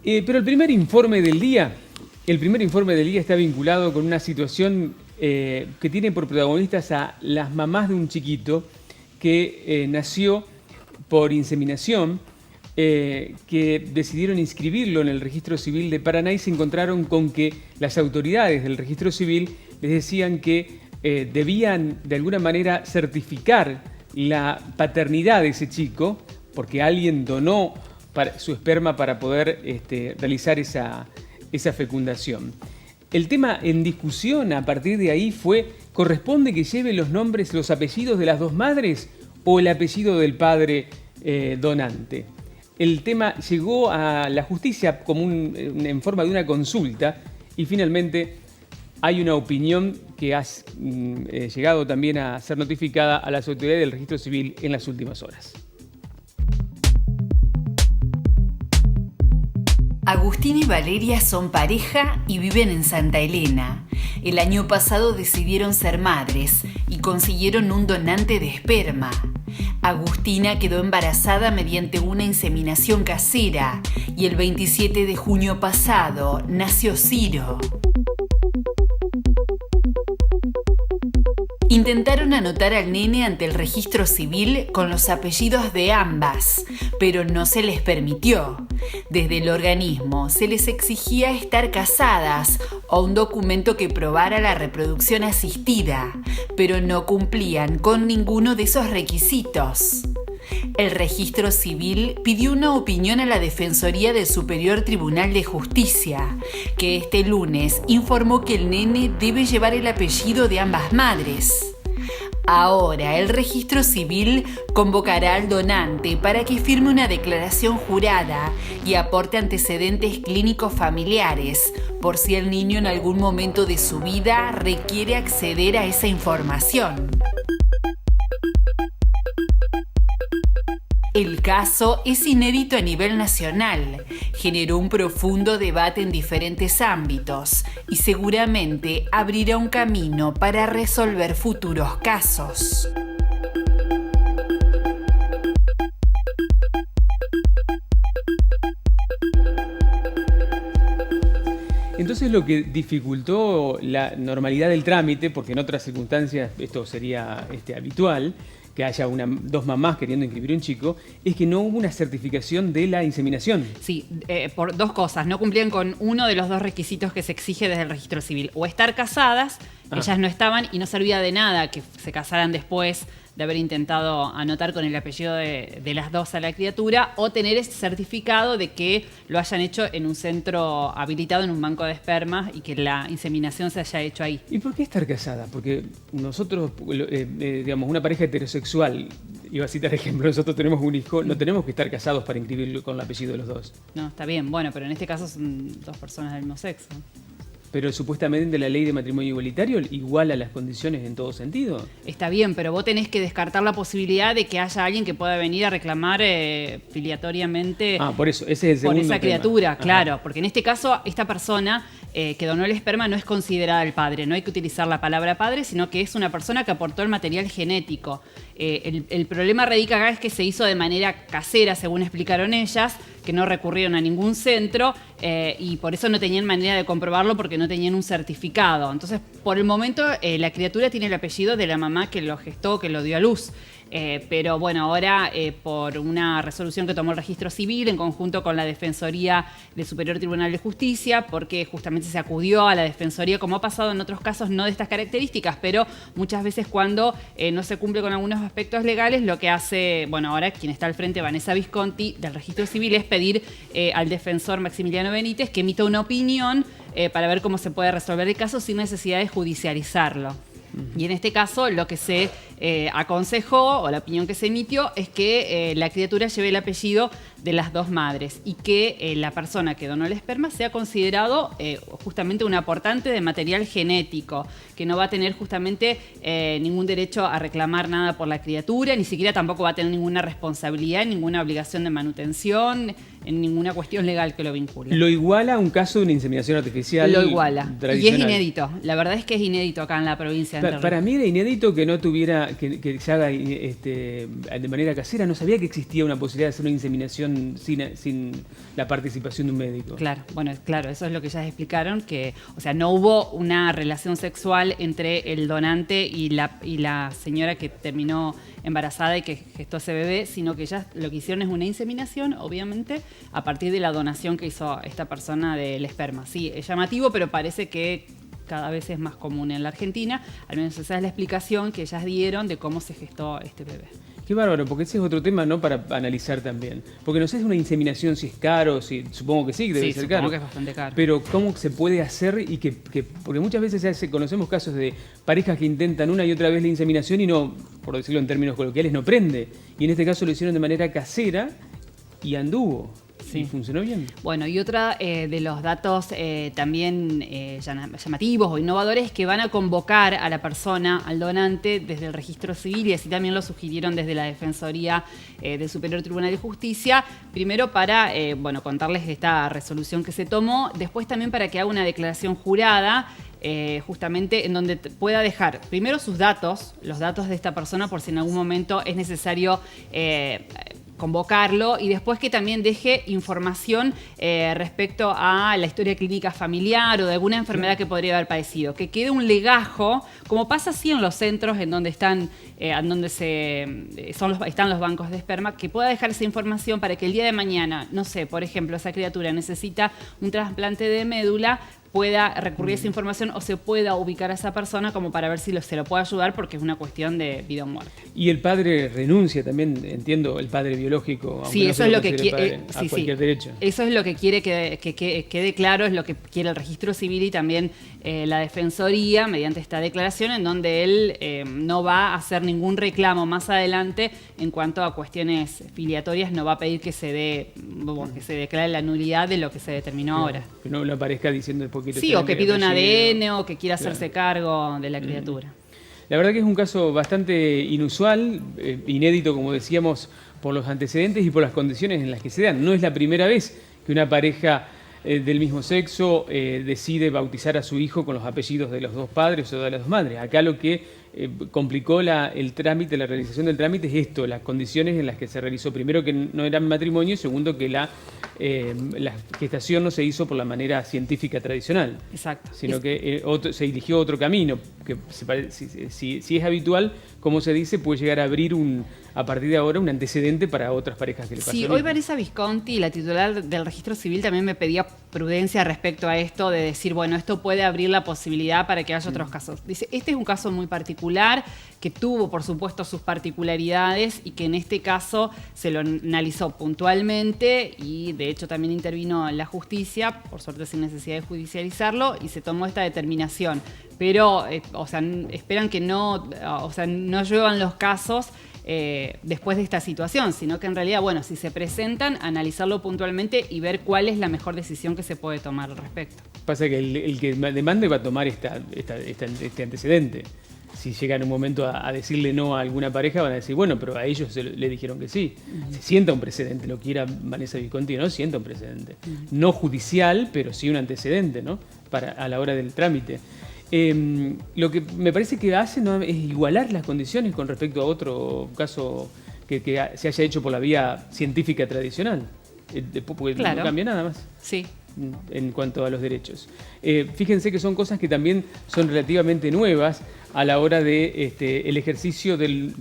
Pero el primer informe del día está vinculado con una situación que tiene por protagonistas a las mamás de un chiquito que nació por inseminación, que decidieron inscribirlo en el registro civil de Paraná y se encontraron con que las autoridades del registro civil les decían que debían de alguna manera certificar la paternidad de ese chico porque alguien donó su esperma para poder realizar esa fecundación. El tema en discusión a partir de ahí fue: ¿corresponde que lleve los nombres, los apellidos de las dos madres o el apellido del padre donante? El tema llegó a la justicia como en forma de una consulta y finalmente hay una opinión que ha llegado también a ser notificada a las autoridades del registro civil en las últimas horas. Agustín y Valeria son pareja y viven en Santa Elena. El año pasado decidieron ser madres y consiguieron un donante de esperma. Agustina quedó embarazada mediante una inseminación casera y el 27 de junio pasado nació Ciro. Intentaron anotar al nene ante el registro civil con los apellidos de ambas, pero no se les permitió. Desde el organismo se les exigía estar casadas o un documento que probara la reproducción asistida, pero no cumplían con ninguno de esos requisitos. El registro civil pidió una opinión a la Defensoría del Superior Tribunal de Justicia, que este lunes informó que el nene debe llevar el apellido de ambas madres. Ahora el registro civil convocará al donante para que firme una declaración jurada y aporte antecedentes clínicos familiares, por si el niño en algún momento de su vida requiere acceder a esa información. El caso es inédito a nivel nacional, generó un profundo debate en diferentes ámbitos y seguramente abrirá un camino para resolver futuros casos. Entonces lo que dificultó la normalidad del trámite, porque en otras circunstancias esto sería habitual, que haya dos mamás queriendo inscribir un chico, es que no hubo una certificación de la inseminación. Sí, por dos cosas. No cumplían con uno de los dos requisitos que se exige desde el registro civil. O estar casadas, ellas no estaban y no servía de nada que se casaran después de haber intentado anotar con el apellido de las dos a la criatura, o tener ese certificado de que lo hayan hecho en un centro habilitado, en un banco de espermas, y que la inseminación se haya hecho ahí. ¿Y por qué estar casada? Porque nosotros, digamos, una pareja heterosexual, iba a citar ejemplo, nosotros tenemos un hijo, no tenemos que estar casados para inscribirlo con el apellido de los dos. No, está bien, bueno, pero en este caso son dos personas del mismo sexo. Pero supuestamente la ley de matrimonio igualitario iguala las condiciones en todo sentido. Está bien, pero vos tenés que descartar la posibilidad de que haya alguien que pueda venir a reclamar filiatoriamente por eso, ese es el segundo por esa tema. criatura, Ajá. claro. Porque en este caso, esta persona que donó el esperma no es considerada el padre. No hay que utilizar la palabra padre, sino que es una persona que aportó el material genético. El problema radica acá es que se hizo de manera casera, según explicaron ellas, que no recurrieron a ningún centro y por eso no tenían manera de comprobarlo porque no tenían un certificado. Entonces, por el momento, la criatura tiene el apellido de la mamá que lo gestó, que lo dio a luz. Pero bueno, ahora por una resolución que tomó el registro civil en conjunto con la Defensoría del Superior Tribunal de Justicia, porque justamente se acudió a la Defensoría, como ha pasado en otros casos, no de estas características, pero muchas veces cuando no se cumple con algunos aspectos legales, lo que hace, bueno, ahora quien está al frente, Vanessa Visconti, del registro civil, es pedir al defensor Maximiliano Benítez que emita una opinión para ver cómo se puede resolver el caso sin necesidad de judicializarlo. Y en este caso lo que se aconsejó, o la opinión que se emitió, es que la criatura lleve el apellido de las dos madres y que la persona que donó el esperma sea considerado justamente un aportante de material genético, que no va a tener justamente ningún derecho a reclamar nada por la criatura, ni siquiera tampoco va a tener ninguna responsabilidad, ninguna obligación de manutención, en ninguna cuestión legal que lo vincule. ¿Lo iguala a un caso de una inseminación artificial? Lo iguala. Y es tradicional? inédito. La verdad es que es inédito acá en la provincia de Entre Ríos. Para mí era inédito que no tuviera que se haga de manera casera. No sabía que existía una posibilidad de hacer una inseminación sin la participación de un médico. Claro, bueno, claro, eso es lo que ya explicaron, que, o sea, no hubo una relación sexual entre el donante y la señora que terminó embarazada y que gestó ese bebé, sino que ya lo que hicieron es una inseminación, obviamente, a partir de la donación que hizo esta persona del esperma. Sí, es llamativo, pero parece que cada vez es más común en la Argentina. Al menos esa es la explicación que ellas dieron de cómo se gestó este bebé. Qué bárbaro, porque ese es otro tema, ¿no?, para analizar también. Porque no sé si una inseminación si es caro, supongo que sí, que debe ser caro. Que es bastante caro. Pero cómo se puede hacer y porque muchas veces conocemos casos de parejas que intentan una y otra vez la inseminación y no, por decirlo en términos coloquiales, no prende. Y en este caso lo hicieron de manera casera y anduvo. Sí. ¿Y funcionó bien? Bueno, y otra de los datos también llamativos o innovadores es que van a convocar a la persona, al donante, desde el registro civil, y así también lo sugirieron desde la Defensoría del Superior Tribunal de Justicia, primero para contarles esta resolución que se tomó, después también para que haga una declaración jurada, justamente en donde pueda dejar primero sus datos, los datos de esta persona, por si en algún momento es necesario convocarlo, y después que también deje información respecto a la historia clínica familiar o de alguna enfermedad que podría haber padecido, que quede un legajo, como pasa así en los centros en donde están los bancos de esperma, que pueda dejar esa información para que el día de mañana, no sé, por ejemplo, esa criatura necesita un trasplante de médula, pueda recurrir a esa información o se pueda ubicar a esa persona como para ver si se lo puede ayudar, porque es una cuestión de vida o muerte. Y el padre renuncia también, entiendo, el padre biológico, sí, eso es lo que quiere a cualquier derecho. Eso es lo que quiere que quede claro, es lo que quiere el registro civil y también la Defensoría, mediante esta declaración, en donde él no va a hacer ningún reclamo más adelante en cuanto a cuestiones filiatorias, no va a pedir que se declare la nulidad de lo que se determinó ahora. Que no aparezca diciendo después. Sí, o que pida un ADN o que quiera hacerse cargo de la criatura. La verdad que es un caso bastante inusual, inédito, como decíamos, por los antecedentes y por las condiciones en las que se dan. No es la primera vez que una pareja del mismo sexo decide bautizar a su hijo con los apellidos de los dos padres o de las dos madres. Acá lo que complicó el trámite, la realización del trámite es esto, las condiciones en las que se realizó. Primero, que no era matrimonio, y segundo, que la gestación no se hizo por la manera científica tradicional. Exacto. Sino que se eligió otro camino, que si es habitual, como se dice, puede llegar a abrir a partir de ahora un antecedente para otras parejas que le pasan. Sí, hoy Vanessa Visconti, la titular del registro civil, también me pedía prudencia respecto a esto, de decir, bueno, esto puede abrir la posibilidad para que haya otros casos. Dice, este es un caso muy particular, que tuvo, por supuesto, sus particularidades y que en este caso se lo analizó puntualmente y, de hecho, también intervino la justicia, por suerte sin necesidad de judicializarlo, y se tomó esta determinación. Pero, esperan que no lluevan los casos después de esta situación, sino que en realidad, bueno, si se presentan, analizarlo puntualmente y ver cuál es la mejor decisión que se puede tomar al respecto. Pasa que el que demande va a tomar este antecedente. Si llega en un momento a decirle no a alguna pareja, van a decir, bueno, pero a ellos le dijeron que sí. Se sienta un precedente, lo quiera Vanessa Visconti, no sienta un precedente. No judicial, pero sí un antecedente, ¿no?, a la hora del trámite. Lo que me parece que hace, ¿no?, es igualar las condiciones con respecto a otro caso que se haya hecho por la vía científica tradicional. Porque claro, no cambia nada más. Sí. En cuanto a los derechos. Fíjense que son cosas que también son relativamente nuevas a la hora de el ejercicio del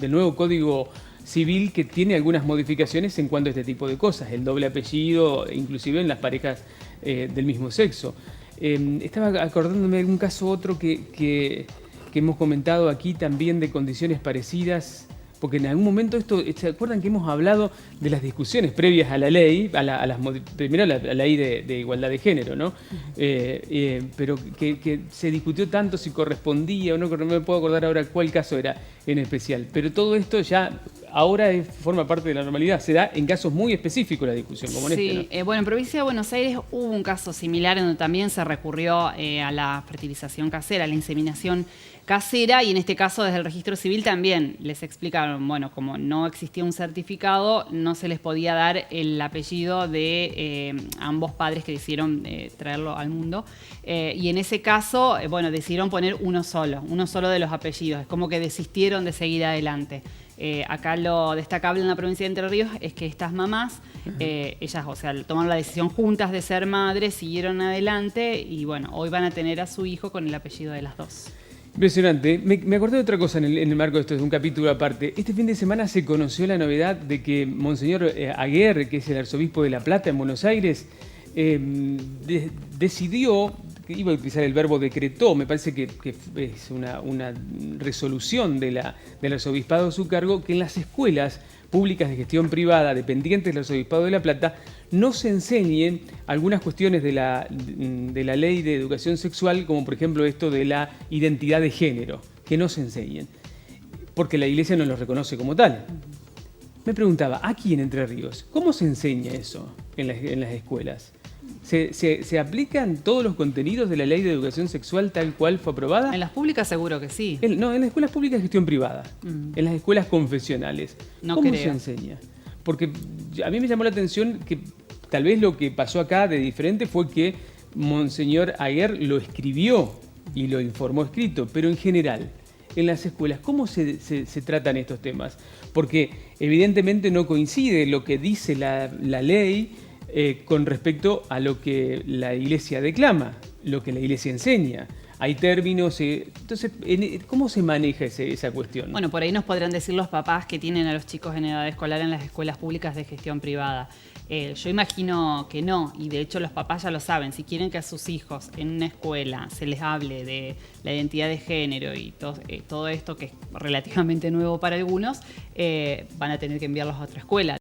nuevo Código Civil, que tiene algunas modificaciones en cuanto a este tipo de cosas, el doble apellido, inclusive en las parejas del mismo sexo. Estaba acordándome de un caso otro que hemos comentado aquí también, de condiciones parecidas, porque en algún momento ¿se acuerdan que hemos hablado de las discusiones previas a la ley, primero la ley de igualdad de género, ¿no? Pero que se discutió tanto si correspondía o no me puedo acordar ahora cuál caso era en especial. Pero todo esto ya ahora forma parte de la normalidad. Se da en casos muy específicos la discusión, como en Sí, este, ¿no? bueno, en provincia de Buenos Aires hubo un caso similar en donde también se recurrió a la fertilización casera, a la inseminación casera, y en este caso desde el registro civil también les explicaron, bueno, como no existía un certificado, no se les podía dar el apellido de ambos padres que decidieron traerlo al mundo, y en ese caso, bueno, decidieron poner uno solo de los apellidos, es como que desistieron de seguir adelante. Acá lo destacable en la provincia de Entre Ríos es que estas mamás, ellas, o sea, tomaron la decisión juntas de ser madres, siguieron adelante y bueno, hoy van a tener a su hijo con el apellido de las dos. Impresionante. Me acordé de otra cosa en el marco de esto, de un capítulo aparte. Este fin de semana se conoció la novedad de que Monseñor Aguer, que es el arzobispo de La Plata en Buenos Aires, decidió, iba a utilizar el verbo decretó, me parece que es una resolución del arzobispado a su cargo, que en las escuelas públicas de gestión privada dependientes del arzobispado de La Plata no se enseñen algunas cuestiones de la ley de educación sexual, como por ejemplo esto de la identidad de género, que no se enseñen, porque la Iglesia no los reconoce como tal. Me preguntaba, aquí en Entre Ríos, ¿cómo se enseña eso en las escuelas? ¿Se aplican todos los contenidos de la ley de educación sexual tal cual fue aprobada? En las públicas seguro que sí. No, en las escuelas públicas de gestión privada, en las escuelas confesionales. No ¿Cómo creo. se enseña? Porque a mí me llamó la atención que tal vez lo que pasó acá de diferente fue que Monseñor Aguer lo escribió y lo informó escrito, pero en general, en las escuelas, ¿cómo se tratan estos temas? Porque evidentemente no coincide lo que dice la ley con respecto a lo que la Iglesia declama, lo que la Iglesia enseña. Hay términos, entonces, ¿cómo se maneja esa cuestión? Bueno, por ahí nos podrán decir los papás que tienen a los chicos en edad escolar en las escuelas públicas de gestión privada. Yo imagino que no, y de hecho los papás ya lo saben. Si quieren que a sus hijos en una escuela se les hable de la identidad de género y todo esto que es relativamente nuevo para algunos, van a tener que enviarlos a otra escuela.